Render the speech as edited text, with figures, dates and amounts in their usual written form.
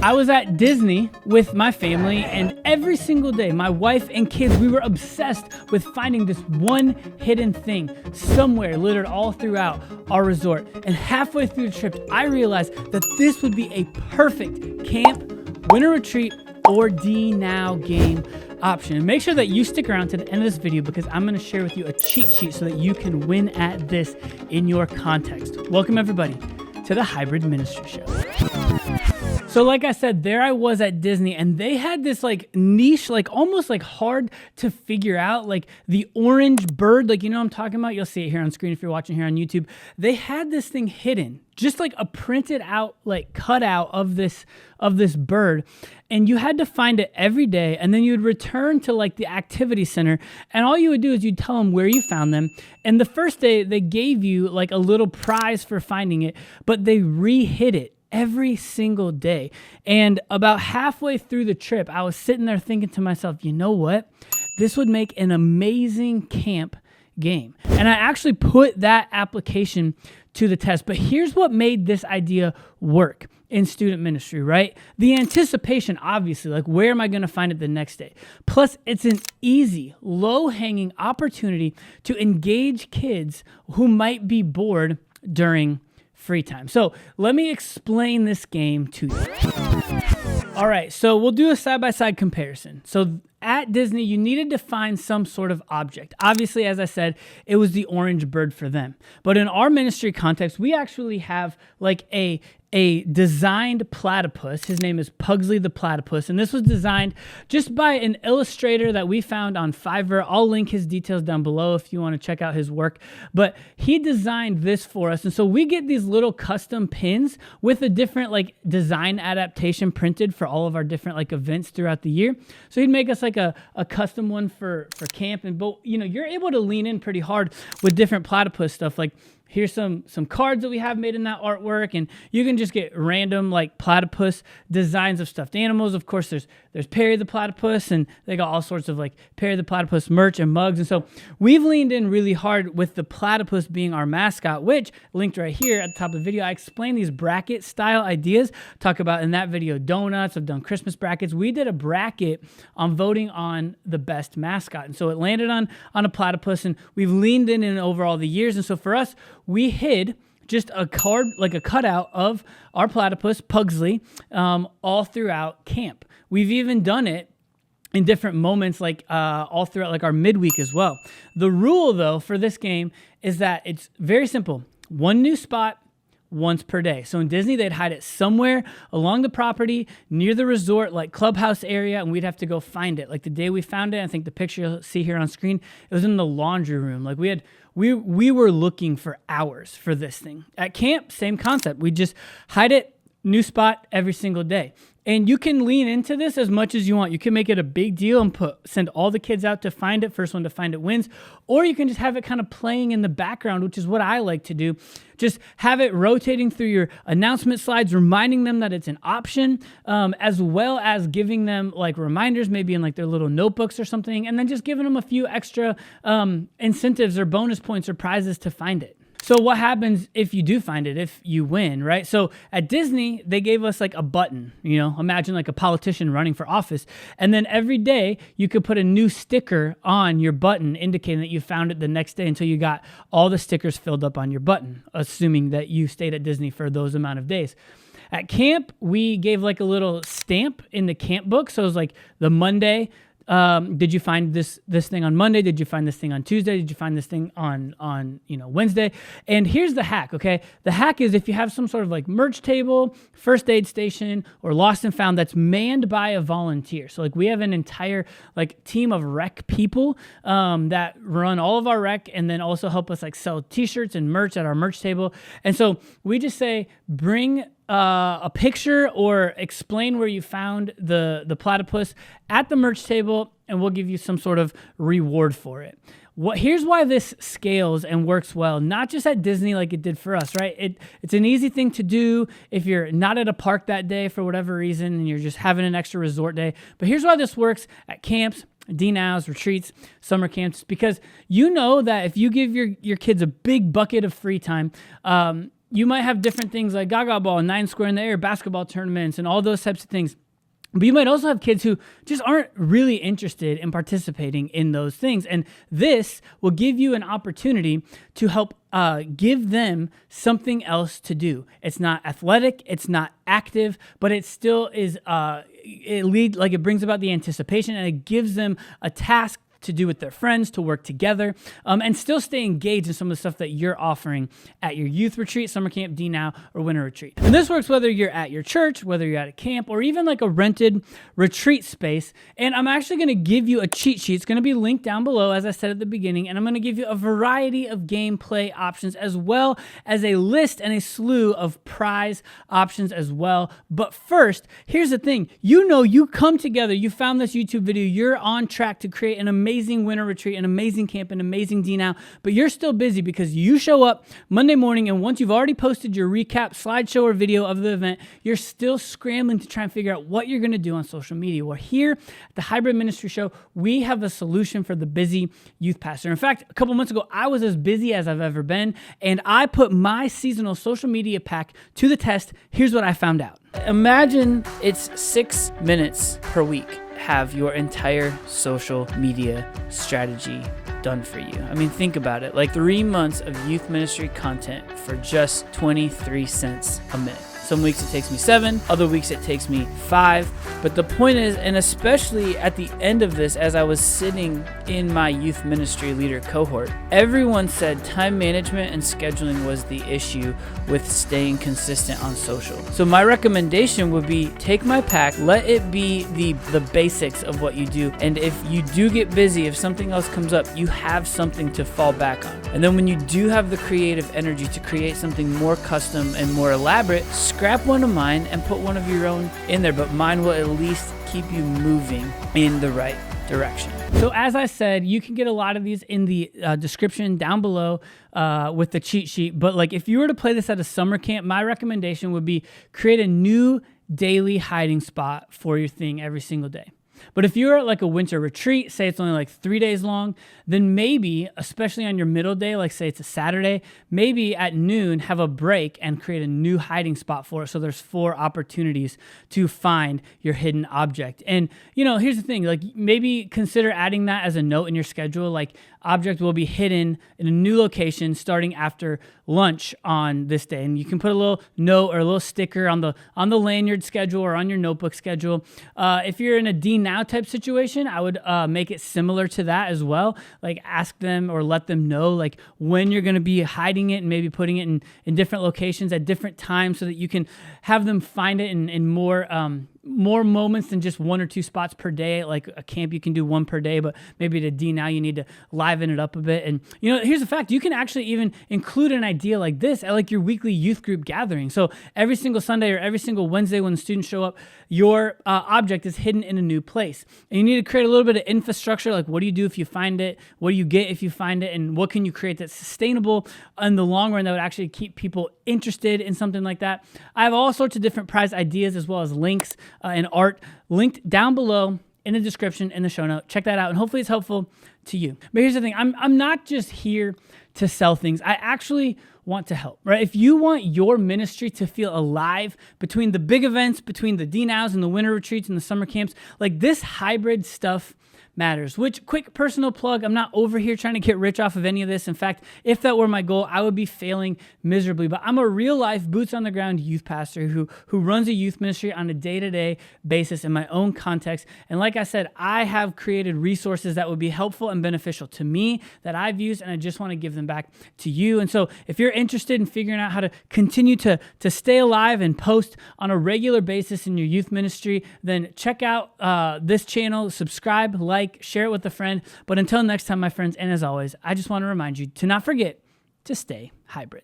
I was at Disney with my family, and every single day, my wife and kids, we were obsessed with finding this one hidden thing somewhere littered all throughout our resort. And halfway through the trip, I realized that this would be a perfect camp, winter retreat, or D-Now game option. And make sure that you stick around to the end of this video because I'm going to share with you a cheat sheet so that you can win at this in your context. Welcome everybody to the Hybrid Ministry Show. So like I said, there I was at Disney, and they had this like niche, like almost like hard to figure out, like the orange bird, like, you know what I'm talking about? You'll see it here on screen if you're watching here on YouTube. They had this thing hidden, just like a printed out, like cutout of this bird. And you had to find it every day, and then you would return to like the activity center, and all you would do is you'd tell them where you found them. And the first day they gave you like a little prize for finding it, but they re-hid it every single day. And about halfway through the trip, I was sitting there thinking to myself, you know what? This would make an amazing camp game. And I actually put that application to the test. But here's what made this idea work in student ministry, right? The anticipation, obviously, like where am I going to find it the next day? Plus, it's an easy, low-hanging opportunity to engage kids who might be bored during free time. So let me explain this game to you. All right, so we'll do a side-by-side comparison. So at Disney, you needed to find some sort of object. Obviously, as I said, it was the orange bird for them. But in our ministry context, we actually have like a designed platypus. His name is Pugsley the Platypus, and this was designed just by an illustrator that we found on Fiverr. I'll link his details down below if you want to check out his work. But he designed this for us, and so we get these little custom pins with a different like design adaptation printed for all of our different like events throughout the year. So he'd make us like a custom one for camp, and but you know, you're able to lean in pretty hard with different platypus stuff. Like here's some cards that we have made in that artwork, and you can just get random like platypus designs of stuffed animals. Of course, there's Perry the Platypus, and they got all sorts of like Perry the Platypus merch and mugs. And so we've leaned in really hard with the platypus being our mascot, which linked right here at the top of the video. I explain these bracket style ideas, talk about in that video donuts. I've done Christmas brackets. We did a bracket on voting on the best mascot, and so it landed on a platypus, and we've leaned in over all the years. And so for us, we hid just a card, like a cutout of our platypus, Pugsley, all throughout camp. We've even done it in different moments, like all throughout like our midweek as well. The rule, though, for this game is that it's very simple. One new spot, once per day. So in Disney, they'd hide it somewhere along the property near the resort, like clubhouse area, and we'd have to go find it. Like the day we found it, I think the picture you'll see here on screen, it was in the laundry room. Like we were looking for hours for this thing. At camp, same concept. We just hide it, new spot every single day. And you can lean into this as much as you want. You can make it a big deal and send all the kids out to find it. First one to find it wins. Or you can just have it kind of playing in the background, which is what I like to do. Just have it rotating through your announcement slides, reminding them that it's an option, as well as giving them like reminders, maybe in like their little notebooks or something, and then just giving them a few extra incentives or bonus points or prizes to find it. So what happens if you do find it, if you win, right? So at Disney, they gave us like a button, you know, imagine like a politician running for office. And then every day you could put a new sticker on your button indicating that you found it the next day until you got all the stickers filled up on your button, assuming that you stayed at Disney for those amount of days. At camp, we gave like a little stamp in the camp book. So it was like the Monday, did you find this thing on Monday? Did you find this thing on Tuesday? Did you find this thing on Wednesday? And here's the hack, okay? The hack is if you have some sort of like merch table, first aid station, or lost and found that's manned by a volunteer. So like we have an entire like team of rec people that run all of our rec and then also help us like sell t-shirts and merch at our merch table. And so we just say, bring a picture or explain where you found the platypus at the merch table, and we'll give you some sort of reward for it. Here's why this scales and works well, not just at Disney like it did for us, right? It's an easy thing to do if you're not at a park that day for whatever reason and you're just having an extra resort day. But here's why this works at camps, D-Nows, retreats, summer camps, because you know that if you give your kids a big bucket of free time, you might have different things like gaga ball, 9 square in the air, basketball tournaments, and all those types of things. But you might also have kids who just aren't really interested in participating in those things. And this will give you an opportunity to help give them something else to do. It's not athletic, it's not active, but it still is, it brings about the anticipation, and it gives them a task to do with their friends, to work together, and still stay engaged in some of the stuff that you're offering at your youth retreat, summer camp, D-Now, or winter retreat. And this works whether you're at your church, whether you're at a camp, or even like a rented retreat space. And I'm actually going to give you a cheat sheet. It's going to be linked down below, as I said at the beginning, and I'm going to give you a variety of gameplay options, as well as a list and a slew of prize options as well. But first, here's the thing. You come together, you found this YouTube video, you're on track to create an amazing winter retreat, an amazing camp, an amazing D-Now, but you're still busy because you show up Monday morning, and once you've already posted your recap slideshow or video of the event, you're still scrambling to try and figure out what you're going to do on social media. Well, here at the Hybrid Ministry Show, we have a solution for the busy youth pastor. In fact, a couple months ago, I was as busy as I've ever been, and I put my seasonal social media pack to the test. Here's what I found out. Imagine it's 6 minutes per week. Have your entire social media strategy done for you. I mean, think about it. Like 3 months of youth ministry content for just 23 cents a minute. Some weeks it takes me 7, other weeks it takes me 5. But the point is, and especially at the end of this, as I was sitting in my youth ministry leader cohort, everyone said time management and scheduling was the issue with staying consistent on social. So my recommendation would be take my pack, let it be the basics of what you do. And if you do get busy, if something else comes up, you have something to fall back on. And then when you do have the creative energy to create something more custom and more elaborate, scrap one of mine and put one of your own in there, but mine will at least keep you moving in the right direction. So as I said, you can get a lot of these in the description down below with the cheat sheet. But like if you were to play this at a summer camp, my recommendation would be create a new daily hiding spot for your thing every single day. But if you're at like a winter retreat, say it's only like 3 days long, then maybe, especially on your middle day, like say it's a Saturday, maybe at noon have a break and create a new hiding spot for it. So there's 4 opportunities to find your hidden object. And here's the thing, like maybe consider adding that as a note in your schedule, like object will be hidden in a new location starting after lunch on this day. And you can put a little note or a little sticker on the lanyard schedule or on your notebook schedule. If you're in a D-Now type situation, I would make it similar to that as well. Like ask them or let them know like when you're going to be hiding it and maybe putting it in different locations at different times so that you can have them find it in more moments than just 1 or 2 spots per day. Like a camp, you can do 1 per day, but maybe at a D-Now you need to liven it up a bit. And here's the fact, you can actually even include an idea like this at like your weekly youth group gathering. So every single Sunday or every single Wednesday when the students show up, your object is hidden in a new place. And you need to create a little bit of infrastructure, like what do you do if you find it? What do you get if you find it? And what can you create that's sustainable in the long run that would actually keep people interested in something like that? I have all sorts of different prize ideas as well as links and art linked down below in the description in the show note. Check that out, and hopefully it's helpful to you. But here's the thing, I'm not just here to sell things. I actually want to help, right? If you want your ministry to feel alive between the big events, between the D-Nows and the winter retreats and the summer camps, like this hybrid stuff matters. Which, quick personal plug, I'm not over here trying to get rich off of any of this. In fact, if that were my goal, I would be failing miserably. But I'm a real life, boots on the ground youth pastor who runs a youth ministry on a day-to-day basis in my own context. And like I said, I have created resources that would be helpful and beneficial to me that I've used, and I just want to give them back to you. And so if you're interested in figuring out how to continue to stay alive and post on a regular basis in your youth ministry, then check out this channel, subscribe, like, share it with a friend. But until next time, my friends, and as always, I just want to remind you to not forget to stay hybrid.